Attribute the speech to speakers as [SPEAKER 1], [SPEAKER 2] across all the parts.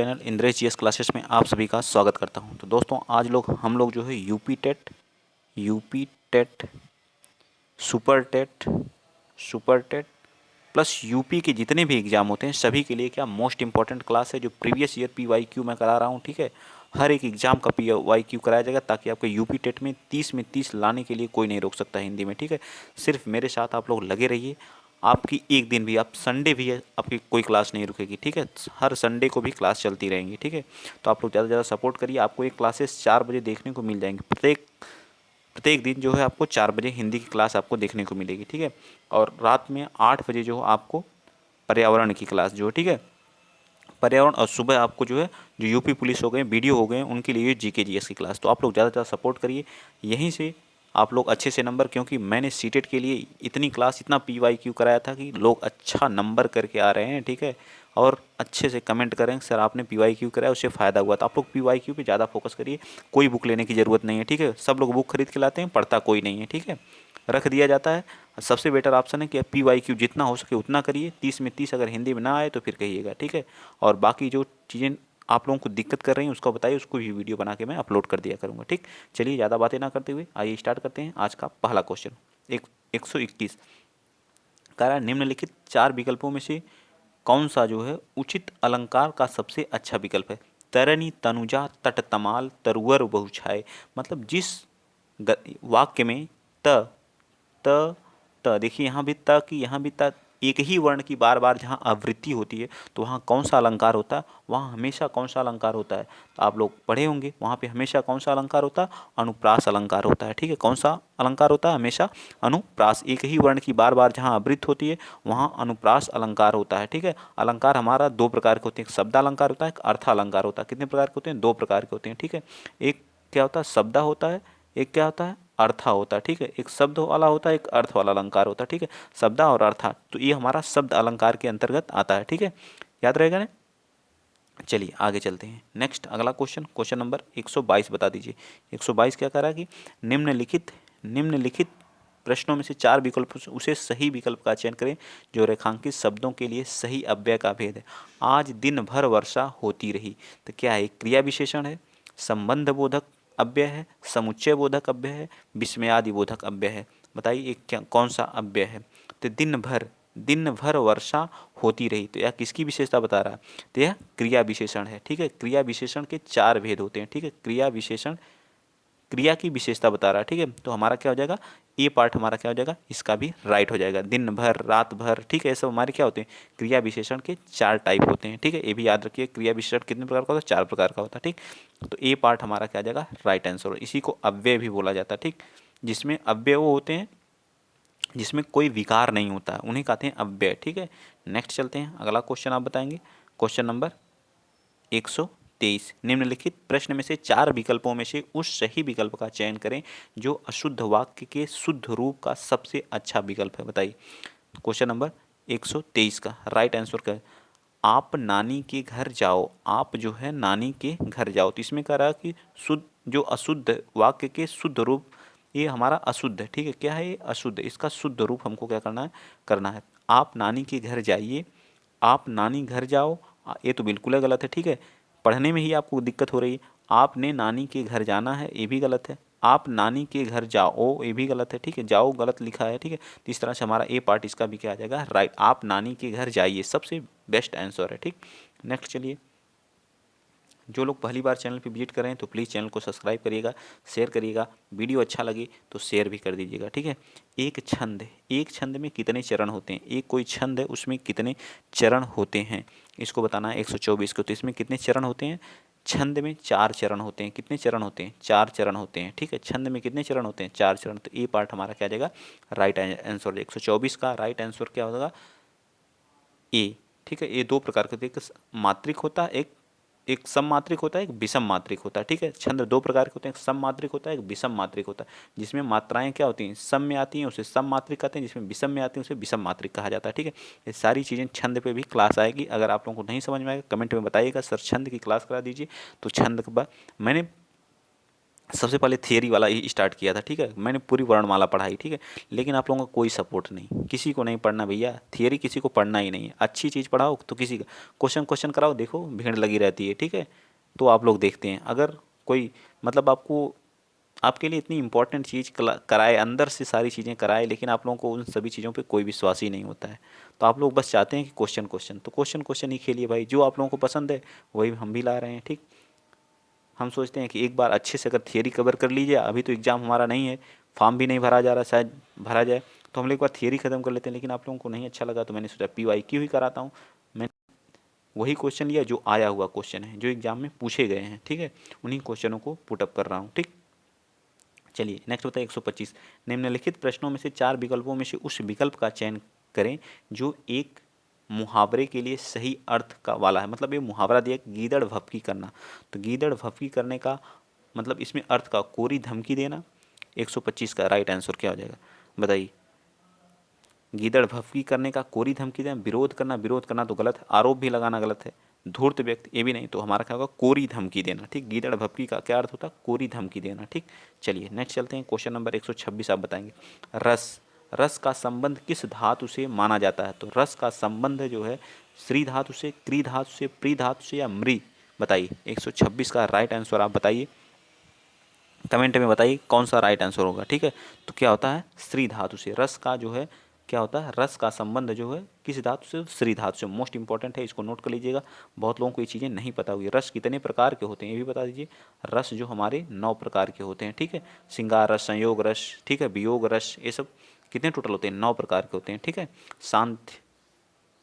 [SPEAKER 1] Channel Indresh GS classes में आप सभी का स्वागत करता हूं। तो दोस्तों आज हम लोग जो है UP TET, super TET plus UP के जितने भी एग्ज़ाम होते हैं सभी के लिए क्या मोस्ट इंपॉर्टेंट क्लास है जो प्रीवियस ईयर पीवाईक्यू मैं करा रहा हूँ। ठीक है, हर एक एग्ज़ाम का पीवाईक्यू कराया जाएगा ताकि आपके यूपी टेट में 30 में 30 लाने के लिए कोई नहीं रोक सकता हिंदी में। ठीक है, सिर्फ मेरे साथ आप लोग लगे रहिए। आपकी एक दिन भी, आप संडे भी है, आपकी कोई क्लास नहीं रुकेगी। ठीक है, हर संडे को भी क्लास चलती रहेंगी। ठीक है, तो आप लोग ज़्यादा से ज़्यादा सपोर्ट करिए। आपको ये क्लासेस 4 बजे देखने को मिल जाएंगी। प्रत्येक दिन जो है आपको 4 बजे हिंदी की क्लास आपको देखने को मिलेगी। ठीक है, और रात में 8 बजे जो आपको पर्यावरण की क्लास जो है, ठीक है, पर्यावरण, और सुबह आपको जो है जो यूपी पुलिस हो गए, वीडियो हो गए, उनके लिए जीके जीएस की क्लास। तो आप लोग ज़्यादा से ज़्यादा सपोर्ट करिए। यहीं से आप लोग अच्छे से नंबर, क्योंकि मैंने सीटेट के लिए इतनी क्लास, इतना पीवाईक्यू कराया था कि लोग अच्छा नंबर करके आ रहे हैं। ठीक है, और अच्छे से कमेंट करें सर आपने पीवाईक्यू कराया उससे फ़ायदा हुआ। तो आप लोग पीवाईक्यू पे ज़्यादा फोकस करिए। कोई बुक लेने की ज़रूरत नहीं है। ठीक है, सब लोग बुक खरीद के लाते हैं, पढ़ता कोई नहीं है। ठीक है, रख दिया जाता है। सबसे बेटर ऑप्शन है कि पीवाईक्यू जितना हो सके उतना करिए। 30 में 30 अगर हिंदी में ना आए तो फिर कहिएगा। ठीक है, और बाकी जो चीज़ें आप लोगों को दिक्कत कर रही हैं उसको बताइए, उसको भी वीडियो बना के मैं अपलोड कर दिया करूँगा। ठीक, चलिए ज़्यादा बातें ना करते हुए आइए स्टार्ट करते हैं। आज का पहला क्वेश्चन 121 कह रहा है निम्नलिखित 4 विकल्पों में से कौन सा जो है उचित अलंकार का सबसे अच्छा विकल्प है। तरनी तनुजा तट तमाल तरुवर बहुछाए। मतलब जिस वाक्य में त त त देखिए यहाँ भी त की, यहाँ भी त, एक ही वर्ण की बार बार जहाँ आवृत्ति होती है तो वहाँ कौन सा अलंकार होता है, वहाँ हमेशा कौन सा अलंकार होता है। तो आप लोग पढ़े होंगे वहाँ पे हमेशा कौन सा अलंकार होता है, अनुप्रास अलंकार होता है। ठीक है, कौन सा अलंकार होता है, हमेशा अनुप्रास। एक ही वर्ण की बार बार जहाँ आवृत्ति होती है वहाँ अनुप्रास अलंकार होता है। ठीक है, अलंकार हमारा 2 प्रकार के होते हैं, एक शब्द अलंकार होता है, एक अर्थ अलंकार होता है। कितने प्रकार के होते हैं, 2 प्रकार के होते हैं। ठीक है, एक क्या होता है, शब्द होता है, एक क्या होता है, अर्था होता है। ठीक है, एक शब्द वाला होता है, एक अर्थ वाला अलंकार होता है। ठीक है, शब्दा और अर्था, तो ये हमारा शब्द अलंकार के अंतर्गत आता है। ठीक है, याद रहेगा ना। चलिए आगे चलते हैं। नेक्स्ट अगला क्वेश्चन नंबर 122 बता दीजिए। 122 क्या कह रहा है कि निम्नलिखित प्रश्नों में से 4 विकल्पों से उसे सही विकल्प का चयन करें जो रेखांकित शब्दों के लिए सही अव्यय का भेद है। आज दिन भर वर्षा होती रही, तो क्या है, क्रिया विशेषण है, संबंध बोधक अव्यय है, समुच्चय बोधक अव्यय है, विस्मयादि बोधक अव्यय है। बताइए एक क्या कौन सा अव्यय है। तो दिन भर वर्षा होती रही, तो यह किसकी विशेषता बता रहा है, तो यह क्रिया विशेषण है। ठीक है, क्रिया विशेषण के 4 भेद होते हैं। ठीक है, क्रिया विशेषण क्रिया की विशेषता बता रहा है। ठीक है, तो हमारा क्या हो जाएगा, ये पार्ट हमारा क्या हो जाएगा, इसका भी राइट हो जाएगा। दिन भर, रात भर, ठीक है, ये सब हमारे क्या होते हैं, क्रिया विशेषण के 4 टाइप होते हैं। ठीक है, ये भी याद रखिए, क्रिया विशेषण कितने प्रकार का होता है, 4 प्रकार का होता है। ठीक, तो ये पार्ट हमारा क्या आ जाएगा, राइट आंसर। इसी को अव्यय भी बोला जाता है। ठीक, जिसमें अव्यय वो होते हैं जिसमें कोई विकार नहीं होता है, उन्हें कहते हैं अव्यय। ठीक है, नेक्स्ट चलते हैं, अगला क्वेश्चन आप बताएंगे। क्वेश्चन नंबर 123 निम्नलिखित प्रश्न में से 4 विकल्पों में से उस सही विकल्प का चयन करें जो अशुद्ध वाक्य के शुद्ध रूप का सबसे अच्छा विकल्प है। बताइए क्वेश्चन नंबर 123 का राइट आंसर क्या है, आप नानी के घर जाओ। आप जो है नानी के घर जाओ, तो इसमें कह रहा है कि शुद्ध, जो अशुद्ध वाक्य के शुद्ध रूप, ये हमारा अशुद्ध है। ठीक है, क्या है ये, अशुद्ध। इसका शुद्ध रूप हमको क्या करना है, आप नानी के घर जाइए, आप नानी घर जाओ। ये तो बिल्कुल ही गलत है। ठीक है, पढ़ने में ही आपको दिक्कत हो रही है। आपने नानी के घर जाना है, ये भी गलत है। आप नानी के घर जाओ, ये भी गलत है। ठीक है, जाओ गलत लिखा है। ठीक है, तो इस तरह से हमारा ए पार्ट इसका भी क्या आ जाएगा, राइट। आप नानी के घर जाइए सबसे बेस्ट आंसर है। ठीक, नेक्स्ट चलिए, जो लोग पहली बार चैनल पे विजिट करें तो प्लीज़ चैनल को सब्सक्राइब करिएगा, शेयर करिएगा, वीडियो अच्छा लगे तो शेयर भी कर दीजिएगा। ठीक है, एक छंद में कितने चरण होते हैं, एक कोई छंद है उसमें कितने चरण होते हैं, इसको बताना है 124 को। तो इसमें कितने चरण होते हैं, छंद में 4 चरण होते हैं। कितने चरण होते हैं, 4 चरण होते हैं। ठीक है, छंद में कितने चरण होते हैं, 4 चरण। तो ये पार्ट हमारा क्या आ जाएगा, राइट आंसर। 124 का राइट आंसर क्या होगा, ए। ठीक है, ये 2 प्रकार के, एक मात्रिक होता है, एक सम मात्रिक होता है, एक विषम मात्रिक होता है। ठीक है, छंद 2 प्रकार के होते हैं, एक सम मात्रिक होता है, एक विषम मात्रिक होता है। जिसमें मात्राएं क्या होती हैं, सम में आती हैं उसे सम मात्रिक कहते हैं, जिसमें विषम में आती हैं उसे विषम मात्रिक कहा जाता है। ठीक है, ये सारी चीज़ें छंद पे भी क्लास आएगी। अगर आप लोगों को नहीं समझ में आएगा कमेंट में बताइएगा, सर छंद की क्लास करा दीजिए। तो छंद के बाद मैंने सबसे पहले थियरी वाला ही स्टार्ट किया था, ठीक है, मैंने पूरी वर्णमाला पढ़ाई, ठीक है, लेकिन आप लोगों का कोई सपोर्ट नहीं, किसी को नहीं पढ़ना भैया, थियरी किसी को पढ़ना ही नहीं है, अच्छी चीज़ पढ़ाओ तो किसी का क्वेश्चन क्वेश्चन कराओ, देखो भीड़ लगी रहती है, ठीक है, तो आप लोग देखते हैं, अगर कोई मतलब आपको आपके लिए इतनी इंपॉर्टेंट चीज़ कराए, अंदर से सारी चीज़ें कराए, लेकिन आप लोगों को उन सभी चीज़ों पे कोई विश्वास ही नहीं होता है, तो आप लोग बस चाहते हैं कि क्वेश्चन क्वेश्चन, तो क्वेश्चन क्वेश्चन ही खेलिए भाई, जो आप लोगों को पसंद है वही हम भी ला रहे हैं, ठीक। हम सोचते हैं कि एक बार अच्छे से अगर थियरी कवर कर लीजिए, अभी तो एग्ज़ाम हमारा नहीं है, फॉर्म भी नहीं भरा जा रहा, शायद भरा जाए, तो हम लोग एक बार थियरी खत्म कर लेते हैं, लेकिन आप लोगों को नहीं अच्छा लगा तो मैंने सोचा PYQ ही कराता हूँ। मैं वही क्वेश्चन लिया जो आया हुआ क्वेश्चन है, जो एग्जाम में पूछे गए हैं, ठीक है, उन्हीं क्वेश्चनों को पुटअप कर रहा हूँ, ठीक। चलिए नेक्स्ट होता है 125। निम्नलिखित प्रश्नों में से 4 विकल्पों में से उस विकल्प का चयन करें जो एक मुहावरे के लिए सही अर्थ का वाला है। मतलब ये मुहावरा दिया गीदड़ भभकी करना, तो गीदड़ भभकी करने का मतलब इसमें अर्थ का कोरी धमकी देना। 125 का राइट आंसर क्या हो जाएगा बताइए। गीदड़ भभकी करने का कोरी धमकी देना, विरोध करना तो गलत है, आरोप भी लगाना गलत है, धूर्त व्यक्ति ये भी नहीं, तो हमारा क्या होगा कोरी धमकी देना, ठीक। गीदड़ भभकी का क्या अर्थ होता है, कोरी धमकी देना, ठीक। चलिए नेक्स्ट चलते हैं, क्वेश्चन नंबर 126 आप बताएंगे। रस, रस का संबंध किस धातु से माना जाता है, तो रस का संबंध जो है श्री धातु से, क्री धातु से, प्री धातु से या मृ, बताइए। 126 का राइट आंसर आप बताइए, कमेंट में बताइए कौन सा राइट आंसर होगा, ठीक है। तो क्या होता है श्री धातु से, रस का जो है क्या होता है, रस का संबंध जो है किस धातु से, श्री धातु से। मोस्ट इंपॉर्टेंट है, इसको नोट कर लीजिएगा, बहुत लोगों को ये चीज़ें नहीं पता हुई। रस कितने प्रकार के होते हैं ये भी बता दीजिए। रस जो हमारे 9 प्रकार के होते हैं, ठीक है, श्रृंगार रस, संयोग रस, ठीक है, वियोग रस, ये सब कितने टोटल होते हैं, 9 प्रकार के होते हैं, ठीक है। शांत,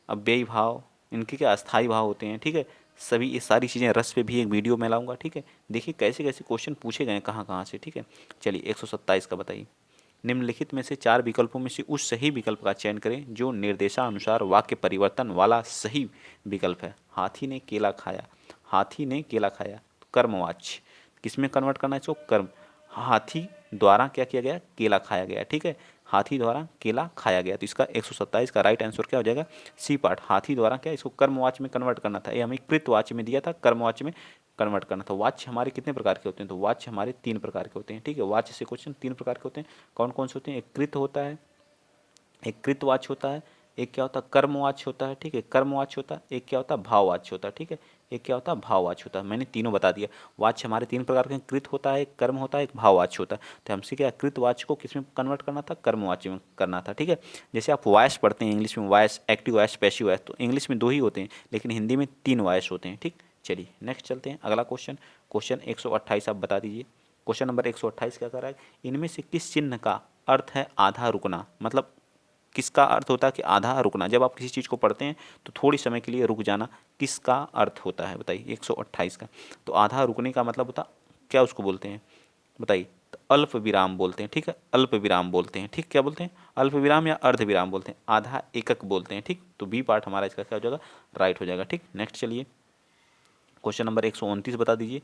[SPEAKER 1] अव्ययी भाव, इनके क्या अस्थायी भाव होते हैं, ठीक है। सभी ये सारी चीज़ें रस पे भी एक वीडियो में लाऊंगा, ठीक है। देखिए कैसे कैसे क्वेश्चन पूछे गए कहाँ कहाँ से, ठीक है। चलिए 127 का बताइए। निम्नलिखित में से 4 विकल्पों में से उस सही विकल्प का चयन करें जो निर्देशानुसार वाक्य परिवर्तन वाला सही विकल्प है। हाथी ने केला खाया, हाथी ने केला खाया, तो कर्मवाच्य किसमें कन्वर्ट करना है इसको, कर्म। हाथी द्वारा क्या किया गया, केला खाया गया, ठीक है, हाथी द्वारा केला खाया गया, तो इसका 127 का राइट आंसर क्या हो जाएगा, सी पार्ट। हाथी द्वारा क्या, इसको कर्मवाच्य में कन्वर्ट करना था, ये हमें कृतवाच्य में दिया था, कर्मवाच्य में कन्वर्ट करना था। वाच्य हमारे कितने प्रकार के होते हैं, तो वाच्य हमारे 3 प्रकार के होते हैं, ठीक है। वाच्य से क्वेश्चन 3 प्रकार के होते हैं, कौन कौन से होते हैं, एक कृत होता है, एक कृतवाच्य होता है, एक क्या होता है कर्मवाच्य होता है, ठीक है, कर्मवाच्य होता है, एक क्या होता है भाववाच्य होता है, ठीक है, एक क्या होता है भाववाच्य होता है। मैंने तीनों बता दिया। वाच्य हमारे 3 प्रकार के हैं, कृत होता है, एक कर्म होता है, एक भाववाच्य होता है। तो हमसे क्या कृतवाच्य को किस में कन्वर्ट करना था, कर्मवाच्य में करना था, ठीक है। जैसे आप वॉयस पढ़ते हैं इंग्लिश में, voice, active voice, passive voice, तो इंग्लिश में 2 ही होते हैं, लेकिन हिंदी में 3 वॉयस होते हैं, ठीक। चलिए नेक्स्ट चलते हैं, अगला क्वेश्चन, क्वेश्चन 128 आप बता दीजिए। क्वेश्चन नंबर 128 क्या कर रहा है, इनमें से किस चिन्ह का अर्थ है आधा रुकना। मतलब किसका अर्थ होता है कि आधा रुकना, जब आप किसी चीज़ को पढ़ते हैं तो थोड़ी समय के लिए रुक जाना, किसका अर्थ होता है बताइए। 128 का, तो आधा रुकने का मतलब होता क्या, उसको बोलते हैं बताइए, तो अल्प विराम बोलते हैं, ठीक है, अल्प विराम बोलते हैं, ठीक, क्या बोलते हैं, अल्प विराम या अर्ध विराम बोलते हैं, आधा एकक बोलते हैं, ठीक। तो बी पार्ट हमारा इसका क्या हो जाएगा, राइट हो जाएगा, ठीक। नेक्स्ट चलिए, क्वेश्चन नंबर 129 बता दीजिए।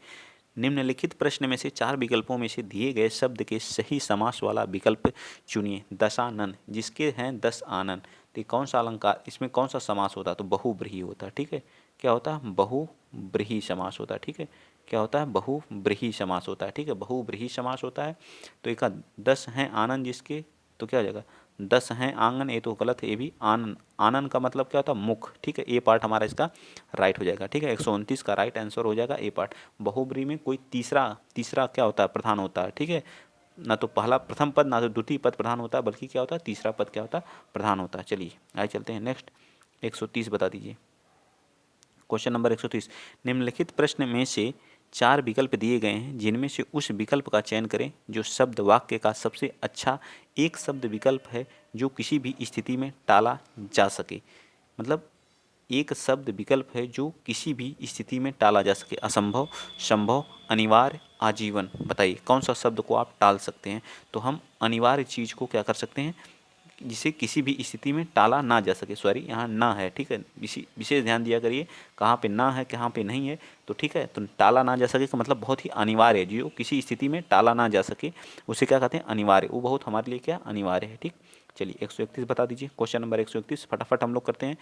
[SPEAKER 1] निम्नलिखित प्रश्न में से 4 विकल्पों में से दिए गए शब्द के सही समास वाला विकल्प चुनिए। दशानन, जिसके हैं 10 आनन, तो ये कौन सा अलंकार, इसमें कौन सा समास होता है, तो बहुब्रीहि होता है, ठीक है। क्या होता है, बहुब्रीहि समास होता है, ठीक है। क्या होता है, बहुब्रीहि समास होता है, ठीक है, बहुब्रीहि समास होता है। तो एक 10 हैं आनन जिसके, तो क्या हो जाएगा, 10 हैं आंगन, ये तो गलत है, ये भी आनन, आनन का मतलब क्या होता है, मुख, ठीक है, ए पार्ट हमारा इसका राइट हो जाएगा, ठीक है। 129 का राइट आंसर हो जाएगा ए पार्ट। बहुब्रीहि में कोई तीसरा तीसरा क्या होता है, प्रधान होता है, ठीक है, ना तो पहला प्रथम पद ना तो द्वितीय पद प्रधान होता है, बल्कि क्या होता है तीसरा पद क्या होता है, प्रधान होता है। चलिए आगे चलते हैं नेक्स्ट, 130 बता दीजिए। क्वेश्चन नंबर 130, निम्नलिखित प्रश्न में से 4 विकल्प दिए गए हैं जिनमें से उस विकल्प का चयन करें जो शब्द वाक्य का सबसे अच्छा एक शब्द विकल्प है जो किसी भी स्थिति में टाला जा सके। मतलब एक शब्द विकल्प है जो किसी भी स्थिति में टाला जा सके, असंभव, संभव, अनिवार्य, आजीवन। बताइए कौन सा शब्द को आप टाल सकते हैं, तो हम अनिवार्य चीज़ को क्या कर सकते हैं, जिसे किसी भी स्थिति में टाला ना जा सके, सॉरी यहाँ ना है, ठीक है, विशेष ध्यान दिया करिए कहाँ पे ना है कहाँ पे नहीं है, तो ठीक है। तो टाला ना जा सके का मतलब बहुत ही अनिवार्य है, जो किसी स्थिति में टाला ना जा सके उसे क्या कहते हैं, अनिवार्य, वो बहुत हमारे लिए क्या अनिवार्य है, ठीक। चलिए 131 बता दीजिए। क्वेश्चन नंबर 131 फटाफट हम लोग करते हैं।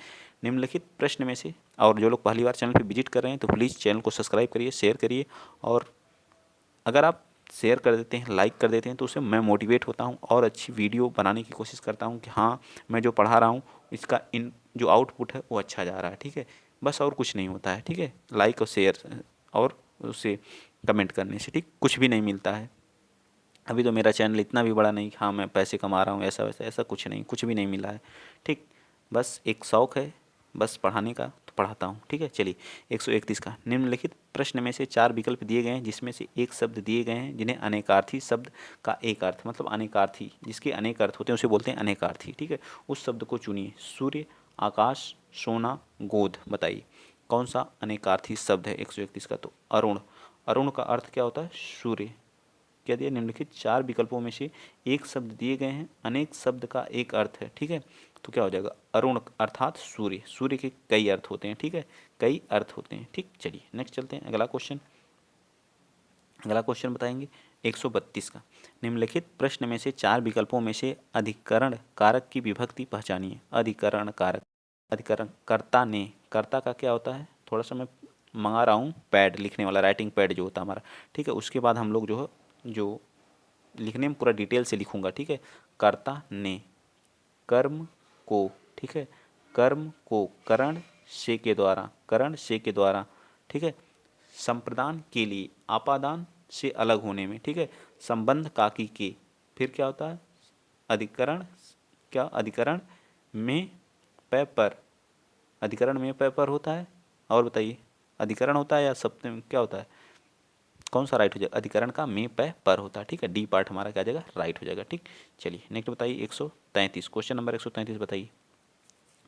[SPEAKER 1] निम्नलिखित प्रश्न में से, और जो लोग पहली बार चैनल पर विजिट कर रहे हैं तो प्लीज़ चैनल को सब्सक्राइब करिए, शेयर करिए, और अगर आप शेयर कर देते हैं, लाइक कर देते हैं, तो उससे मैं मोटिवेट होता हूँ और अच्छी वीडियो बनाने की कोशिश करता हूँ कि हाँ मैं जो पढ़ा रहा हूँ इसका इन जो आउटपुट है वो अच्छा जा रहा है, ठीक है। बस और कुछ नहीं होता है, ठीक है। लाइक और शेयर और उसे कमेंट करने से, ठीक, कुछ भी नहीं मिलता है। अभी तो मेरा चैनल इतना भी बड़ा नहीं कि हाँ मैं पैसे कमा रहा हूँ, ऐसा वैसा ऐसा कुछ नहीं, कुछ भी नहीं मिला है, ठीक। बस एक शौक़ है बस पढ़ाने का, तो पढ़ाता हूँ, ठीक है। चलिए 131 का, निम्नलिखित प्रश्न में से 4 विकल्प दिए गए हैं जिसमें से एक शब्द दिए गए हैं जिन्हें अनेकार्थी शब्द का एक अर्थ, मतलब अनेकार्थी जिसके अनेक अर्थ होते हैं उसे बोलते हैं अनेकार्थी, ठीक है। उस शब्द को चुनिए। सूर्य, आकाश, सोना, गोद। बताइए कौन सा अनेकार्थी शब्द है 131 का। तो अरुण, अरुण का अर्थ क्या होता है? सूर्य। क्या दिया? निम्नलिखित 4 विकल्पों में से एक शब्द दिए गए हैं, अनेक शब्द का एक अर्थ है, ठीक है। तो क्या हो जाएगा? अरुण अर्थात सूर्य। सूर्य के कई अर्थ होते हैं, ठीक है, कई अर्थ होते हैं, ठीक। चलिए नेक्स्ट चलते हैं, अगला क्वेश्चन। अगला क्वेश्चन बताएंगे 132 का, निम्नलिखित प्रश्न में से 4 विकल्पों में से अधिकरण कारक की विभक्ति पहचानिए। अधिकरण कारक, अधिकरण, कर्ता ने, कर्ता का क्या होता है? थोड़ा सा मैं मंगा रहा हूँ पैड लिखने वाला, राइटिंग पैड जो होता है हमारा, ठीक है। उसके बाद हम लोग जो है जो लिखने में पूरा डिटेल से लिखूंगा, ठीक है। कर्ता ने, कर्म को, ठीक है, कर्म को करण से के द्वारा, करण से के द्वारा, ठीक है। संप्रदान के लिए, आपादान से अलग होने में, ठीक है। संबंध काकी के, फिर क्या होता है? अधिकरण, क्या? अधिकरण में पै पर, अधिकरण में पै पर होता है। और बताइए अधिकरण होता है या सप्तमी में क्या होता है? कौन सा राइट हो जाएगा? अधिकरण का में पै पर होता है, ठीक है। डी पार्ट हमारा क्या जाएगा? राइट हो जाएगा, ठीक। चलिए नेक्स्ट बताइए 133, क्वेश्चन नंबर 133 बताइए।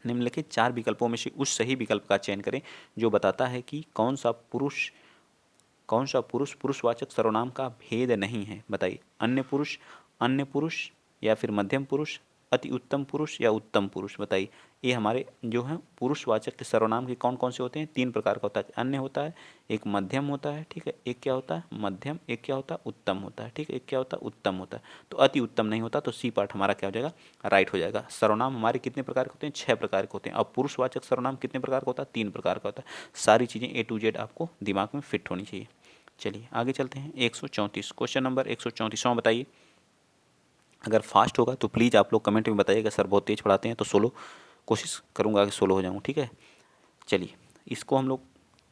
[SPEAKER 1] निम्नलिखित 4 विकल्पों में से उस सही विकल्प का चयन करें जो बताता है कि कौन सा पुरुष पुरुषवाचक सर्वनाम का भेद नहीं है। बताइए अन्य पुरुष, अन्य पुरुष, या फिर मध्यम पुरुष, अति उत्तम पुरुष, या उत्तम पुरुष। बताइए ये हमारे जो है पुरुषवाचक के सर्वनाम के कौन कौन से होते हैं? 3 प्रकार का होता है। अन्य होता है, एक मध्यम होता है, ठीक है, एक क्या होता है? मध्यम, एक क्या होता है? उत्तम होता है, ठीक है, एक क्या होता है? उत्तम होता है। तो अति उत्तम नहीं होता, तो सी पार्ट हमारा क्या हो जाएगा? राइट हो जाएगा। सर्वनाम हमारे कितने प्रकार के होते हैं? 6 प्रकार के होते हैं। अब पुरुषवाचक सर्वनाम कितने प्रकार का होता है? 3 प्रकार का होता है। सारी चीज़ें A to Z आपको दिमाग में फिट होनी चाहिए। चलिए आगे चलते हैं 134, क्वेश्चन नंबर 134वां बताइए। अगर फास्ट होगा तो प्लीज़ आप लोग कमेंट में बताइएगा, सर बहुत तेज़ पढ़ाते हैं, तो सोलो कोशिश करूँगा कि सोलो हो जाऊँ, ठीक है। चलिए इसको हम लोग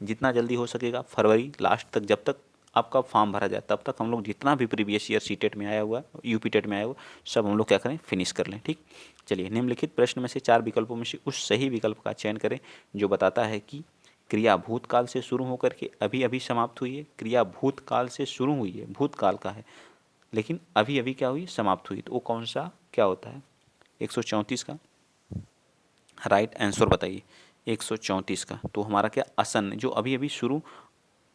[SPEAKER 1] जितना जल्दी हो सकेगा फरवरी लास्ट तक, जब तक आपका फॉर्म भरा जाए तब तक हम लोग जितना भी प्रीवियस ईयर सीटेट में आया हुआ, यूपी टेट में आया हुआ, सब हम लोग क्या करें? फिनिश कर लें, ठीक। चलिए निम्नलिखित प्रश्न में से 4 विकल्पों में से उस सही विकल्प का चयन करें जो बताता है कि क्रिया भूतकाल से शुरू होकर के अभी अभी समाप्त हुई है। क्रिया भूतकाल से शुरू हुई है, भूतकाल का है, लेकिन अभी अभी क्या हुई? समाप्त हुई। तो वो कौन सा क्या होता है? 134 का राइट आंसर बताइए। 134 का तो हमारा क्या? आसन्न, जो अभी अभी शुरू,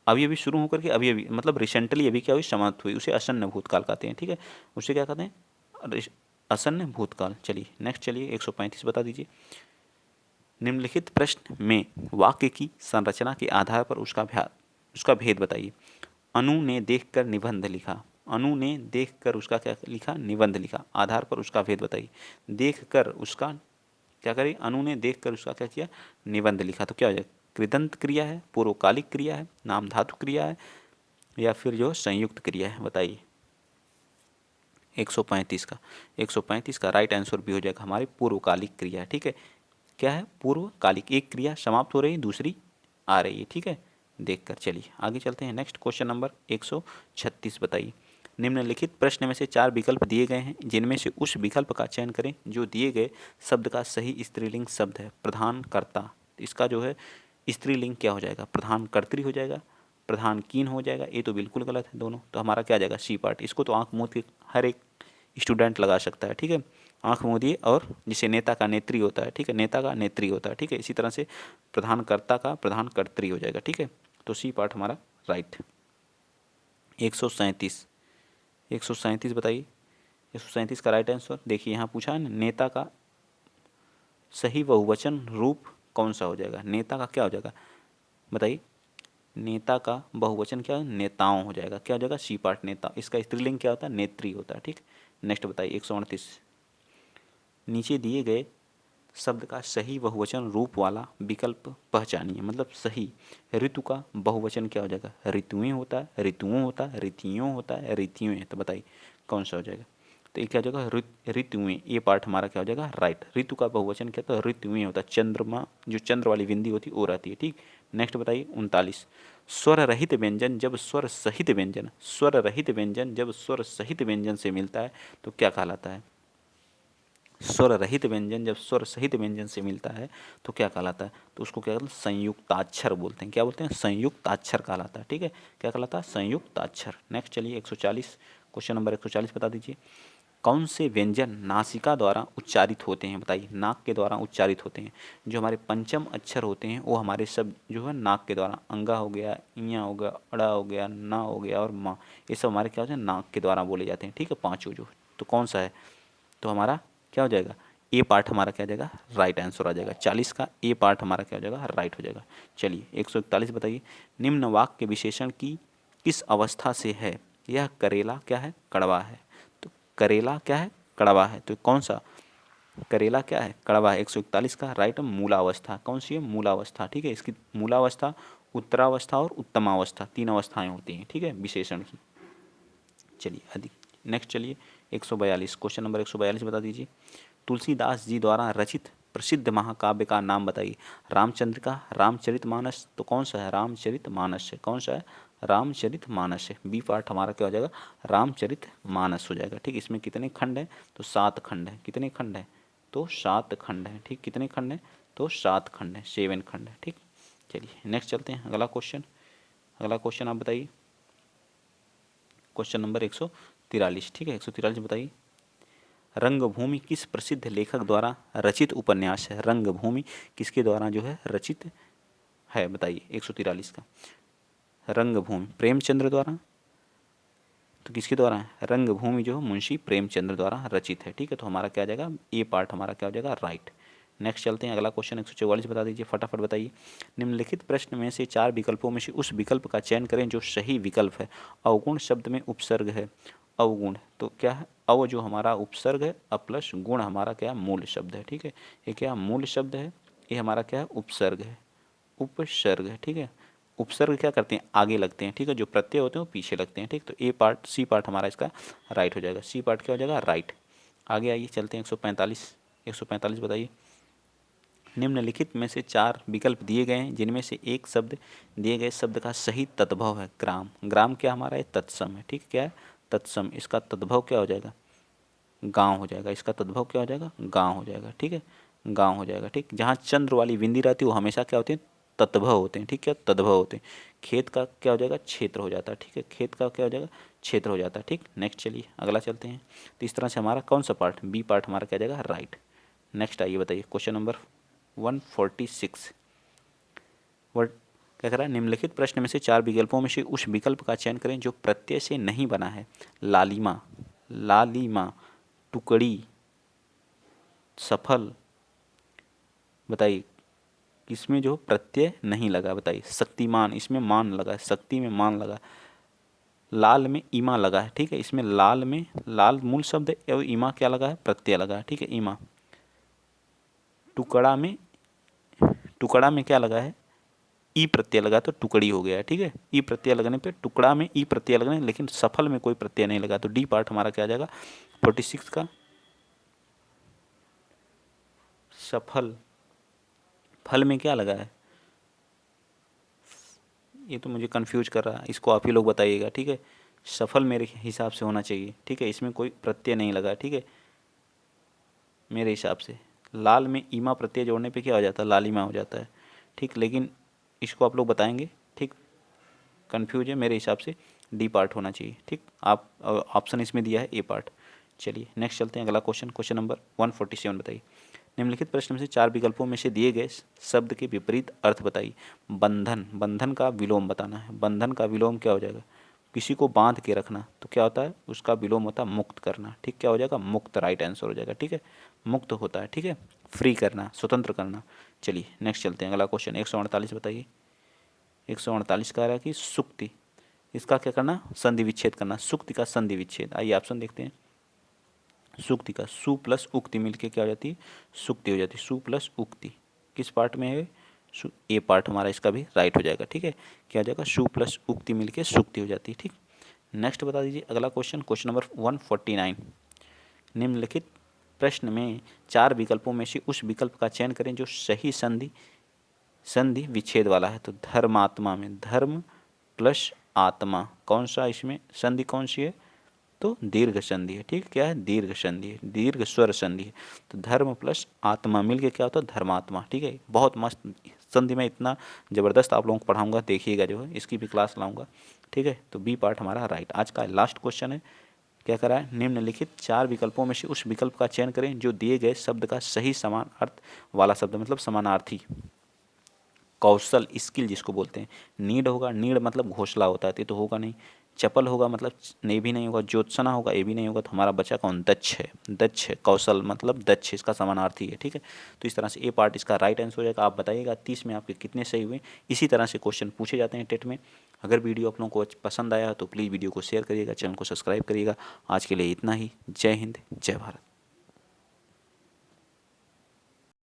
[SPEAKER 1] अभी अभी शुरू होकर के अभी अभी मतलब रिसेंटली अभी क्या हुई? समाप्त हुई, उसे आसन्न भूतकाल कहते हैं, ठीक है। उसे क्या कहते हैं? आसन्न भूतकाल। चलिए नेक्स्ट, चलिए 135 बता दीजिए। निम्नलिखित प्रश्न में वाक्य की संरचना के आधार पर उसका भेद बताइए। अनु ने देखकर निबंध लिखा, अनु ने देखकर उसका क्या लिखा? निबंध लिखा। आधार पर उसका भेद बताइए। देखकर उसका क्या करें? अनु ने देखकर उसका क्या किया? निबंध लिखा। तो क्या हो जाएगा? कृदंत क्रिया है, पूर्वकालिक क्रिया है, नाम धातु क्रिया है, या फिर जो संयुक्त क्रिया है? बताइए 135 का, 135 का राइट आंसर भी हो जाएगा हमारी पूर्वकालिक क्रिया, ठीक है। क्या है? पूर्वकालिक, एक क्रिया समाप्त हो रही है, दूसरी आ रही है, ठीक है, देखकर। चलिए आगे चलते हैं। नेक्स्ट क्वेश्चन नंबर 136 बताइए। निम्नलिखित प्रश्न में से 4 विकल्प दिए गए हैं जिनमें से उस विकल्प का चयन करें जो दिए गए शब्द का सही स्त्रीलिंग शब्द है। प्रधानकर्ता, इसका जो है स्त्रीलिंग क्या हो जाएगा? प्रधानकर्त्री हो जाएगा, प्रधानकीन हो जाएगा। ये तो बिल्कुल गलत है दोनों, तो हमारा क्या आ जाएगा? C part. इसको तो आंख मूंद के हर एक स्टूडेंट लगा सकता है, ठीक है। आंख मूंदिए, और जिसे नेता का नेत्री होता है, ठीक है, नेता का नेत्री होता है, ठीक है। इसी तरह से प्रधानकर्ता का प्रधानकर्त्री हो जाएगा, ठीक है। तो सी पार्ट हमारा राइट। 137, 137 बताइए। 137 का राइट आंसर देखिए, यहाँ पूछा है नेता का सही बहुवचन रूप कौन सा हो जाएगा? नेता का क्या हो जाएगा? बताइए। नेता का बहुवचन क्या है? नेताओं हो जाएगा। क्या हो जाएगा? सी पार्ट, नेता। इसका स्त्रीलिंग क्या होता है? नेत्री होता है, ठीक। नेक्स्ट बताइए 138। नीचे दिए गए शब्द का सही बहुवचन रूप वाला विकल्प पहचानिए, मतलब सही। ऋतु का बहुवचन क्या हो जाएगा? ऋतुएं होता है, ऋतुओं होता है, ऋतियों होता है, ऋतियों। तो बताइए कौन सा हो जाएगा? तो ये क्या हो जाएगा? ऋतुएं। ये पार्ट हमारा क्या हो जाएगा? राइट। ऋतु का बहुवचन क्या? तो ऋतुएं होता है। चंद्रमा, जो चंद्र वाली बिंदी होती है वो रहती है, ठीक। नेक्स्ट बताइए 39। स्वर रहित व्यंजन जब स्वर सहित व्यंजन, स्वर रहित व्यंजन जब स्वर सहित व्यंजन से मिलता है तो क्या कहलाता है? स्वर रहित व्यंजन जब स्वर सहित व्यंजन से मिलता है तो क्या कहलाता है? तो उसको क्या कहते हैं? संयुक्ताक्षर बोलते हैं। क्या बोलते हैं? संयुक्ताक्षर कहलाता है, ठीक है। क्या कहलाता है? संयुक्ताक्षर। नेक्स्ट चलिए 140, क्वेश्चन नंबर 140 बता दीजिए। कौन से व्यंजन नासिका द्वारा उच्चारित होते हैं? बताइए, नाक के द्वारा उच्चारित होते हैं। जो हमारे पंचम अक्षर होते हैं वो हमारे सब जो है नाक के द्वारा, अंगा हो गया, इया हो गया, अड़ा हो गया, ना हो गया और माँ, ये सब हमारे क्या होते हैं? नाक के द्वारा बोले जाते हैं, ठीक है, पांचों जो। तो कौन सा है? तो हमारा क्या हो जाएगा? ए पार्ट हमारा क्या हो जाएगा? राइट आंसर आ जाएगा। 40 का ए पार्ट हमारा क्या हो जाएगा? राइट हो जाएगा। चलिए 141 बताइए। निम्न वाक्य विशेषण की किस अवस्था से है? यह करेला क्या है? कड़वा है। तो करेला क्या है? कड़वा है। तो कौन सा? करेला क्या है? कड़वा है। 141 का राइट मूलावस्था। कौन सी है? मूलावस्था, ठीक है। इसकी मूलावस्था, उत्तरावस्था और उत्तमावस्था, 3 अवस्थाएं होती हैं, ठीक है, विशेषण की। चलिए अधिक नेक्स्ट चलिए 142, क्वेश्चन नंबर 142 बता दीजिए। तुलसीदास जी द्वारा रचित प्रसिद्ध महाकाव्य का नाम बताइए। रामचंद्र का रामचरितमानस। तो कौन सा है? रामचरितमानस है। कौन सा है? रामचरितमानस है। बी पार्ट हमारा क्या हो जाएगा? रामचरितमानस हो जाएगा, ठीक। इसमें कितने खंड हैं? तो 7 खंड हैं। कितने खंड हैं? तो 7 खंड हैं, ठीक। कितने खंड हैं? तो 7 खंड हैं, 7 खंड हैं, ठीक। चलिए नेक्स्ट चलते हैं, अगला क्वेश्चन। अगला क्वेश्चन आप बताइए, क्वेश्चन नंबर 143, ठीक है। 143 बताइए। रंगभूमि किस प्रसिद्ध लेखक द्वारा रचित उपन्यास है? रंगभूमि किसके द्वारा जो है रचित है? बताइए 143 का। रंगभूमि प्रेमचंद्र द्वारा। तो किसके द्वारा है? रंगभूमि जो मुंशी प्रेमचंद्र द्वारा रचित है, ठीक है। तो हमारा क्या आ जाएगा? ए पार्ट हमारा क्या हो जाएगा? राइट। नेक्स्ट चलते हैं, अगला क्वेश्चन 144 बता दीजिए, फटाफट बताइए। निम्नलिखित प्रश्न में से 4 विकल्पों में से उस विकल्प का चयन करें जो सही विकल्प है। अवगुण शब्द में उपसर्ग है। अवगुण तो क्या है? अव जो हमारा उपसर्ग है, अ प्लस गुण हमारा क्या है? मूल शब्द है, ठीक है। ये क्या मूल शब्द है? ये हमारा क्या है? उपसर्ग है, उपसर्ग है, ठीक है। उपसर्ग क्या करते हैं? आगे लगते हैं, ठीक है। जो प्रत्यय होते हैं वो पीछे लगते हैं, ठीक। तो ए पार्ट, सी पार्ट हमारा इसका राइट हो जाएगा। सी पार्ट क्या हो जाएगा? राइट। आगे आइए चलते हैं 145। 145 बताइए। निम्नलिखित में से 4 विकल्प दिए गए हैं जिनमें से एक शब्द दिए गए शब्द का सही तद्भव है। ग्राम। ग्राम क्या हमारा है? तत्सम है, ठीक। क्या है? तत्सम। इसका तद्भव क्या हो जाएगा? गांव हो जाएगा। इसका तद्भव क्या हो जाएगा? गांव हो जाएगा, ठीक है। गांव हो जाएगा, ठीक। जहाँ चंद्र वाली बिंदी रहती है वो हमेशा क्या होते हैं? तद्भव होते हैं, ठीक। क्या? तद्भव होते हैं। खेत का क्या हो जाएगा? क्षेत्र हो जाता है, ठीक है। खेत का क्या हो जाएगा? क्षेत्र हो जाता है, ठीक। नेक्स्ट चलिए अगला चलते हैं। तो इस तरह से हमारा कौन सा पार्ट? बी पार्ट हमारा क्या जाएगा? राइट। नेक्स्ट आइए बताइए, क्वेश्चन नंबर 146। वर्ड क्या कह रहा है? निम्नलिखित प्रश्न में से 4 विकल्पों में से उस विकल्प का चयन करें जो प्रत्यय से नहीं बना है। लालिमा, लालिमा, टुकड़ी, सफल। बताइए किसमें जो प्रत्यय नहीं लगा? बताइए। शक्तिमान, इसमें मान लगा है, शक्ति में मान लगा। लाल में ईमा लगा है, ठीक है। इसमें लाल में, लाल मूल शब्द है और ईमा क्या लगा है? प्रत्यय लगा है, ठीक है, ईमा। टुकड़ा में, टुकड़ा में क्या लगा है? ई प्रत्यय लगा तो टुकड़ी हो गया है, ठीक है। ई प्रत्यय लगने पे टुकड़ा में ई प्रत्यय लगने, लेकिन सफल में कोई प्रत्यय नहीं लगा, तो डी पार्ट हमारा क्या आ जाएगा? 46 का। सफल, फल में क्या लगा है? ये तो मुझे कंफ्यूज कर रहा है, इसको आप ही लोग बताइएगा, ठीक है। सफल मेरे हिसाब से होना चाहिए, ठीक है। इसमें कोई प्रत्यय नहीं लगा, ठीक है, मेरे हिसाब से। लाल में ईमा प्रत्यय जोड़ने पे क्या हो जाता है? लालिमा हो जाता है, ठीक। लेकिन इसको आप लोग बताएंगे, ठीक। कन्फ्यूज है, मेरे हिसाब से डी पार्ट होना चाहिए, ठीक। आप ऑप्शन इसमें दिया है ए पार्ट। चलिए नेक्स्ट चलते हैं, अगला क्वेश्चन, क्वेश्चन नंबर 147 बताइए। निम्नलिखित प्रश्न में से 4 विकल्पों में से दिए गए शब्द के विपरीत अर्थ बताइए। बंधन, बंधन का विलोम बताना है। बंधन का विलोम क्या हो जाएगा? किसी को बांध के रखना, तो क्या होता है? उसका विलोम होता है मुक्त करना, ठीक। क्या हो जाएगा? मुक्त, राइट आंसर हो जाएगा, ठीक है। मुक्त होता है, ठीक है। फ्री करना, स्वतंत्र करना। चलिए नेक्स्ट चलते हैं, अगला क्वेश्चन 148 बताइए। 148 कह रहा है कि सुक्ति, इसका क्या करना? संधि विच्छेद करना। सुक्ति का संधि विच्छेद। आइए ऑप्शन देखते हैं। सुक्ति का सु प्लस उक्ति मिलके क्या हो जाती है, सुक्ति हो जाती है। सु प्लस उक्ति किस पार्ट में है, ए पार्ट हमारा इसका भी राइट हो जाएगा। ठीक है, क्या हो जाएगा, सु प्लस उक्ति मिलके सुक्ति हो जाती है। ठीक, नेक्स्ट बता दीजिए अगला क्वेश्चन, क्वेश्चन नंबर 149। निम्नलिखित प्रश्न में 4 विकल्पों में से उस विकल्प का चयन करें जो सही संधि विच्छेद वाला है। तो धर्मात्मा में धर्म प्लस आत्मा, कौन सा इसमें संधि कौन सी है, तो दीर्घ संधि है। ठीक, क्या है, दीर्घ संधि है, दीर्घ स्वर संधि है। तो धर्म प्लस आत्मा मिलके क्या होता है, धर्मात्मा। ठीक है, बहुत मस्त संधि में, इतना ज़बरदस्त आप लोगों को पढ़ाऊंगा, देखिएगा जो है इसकी भी क्लास लाऊंगा। ठीक है, तो बी पार्ट हमारा राइट। आज का लास्ट क्वेश्चन है, क्या करा है, निम्नलिखित 4 विकल्पों में से उस विकल्प का चयन करें जो दिए गए शब्द का सही समान अर्थ वाला शब्द, मतलब समानार्थी। कौशल, स्किल जिसको बोलते हैं। नीड होगा, नीड मतलब घोंसला होता है, तो होगा नहीं। चपल होगा मतलब नहीं भी नहीं होगा। ज्योत्सना होगा, ये भी नहीं होगा। तो हमारा बचा कौन, दक्ष है। दक्ष है, कौशल मतलब दक्ष, इसका समानार्थी है। ठीक है, तो इस तरह से ए पार्ट इसका राइट आंसर हो जाएगा। आप बताइएगा 30 में आपके कितने सही हुए। इसी तरह से क्वेश्चन पूछे जाते हैं टेट में। अगर वीडियो आप लोगों को पसंद आया तो प्लीज़ वीडियो को शेयर करिएगा, चैनल को सब्सक्राइब करिएगा। आज के लिए इतना ही। जय हिंद, जय भारत।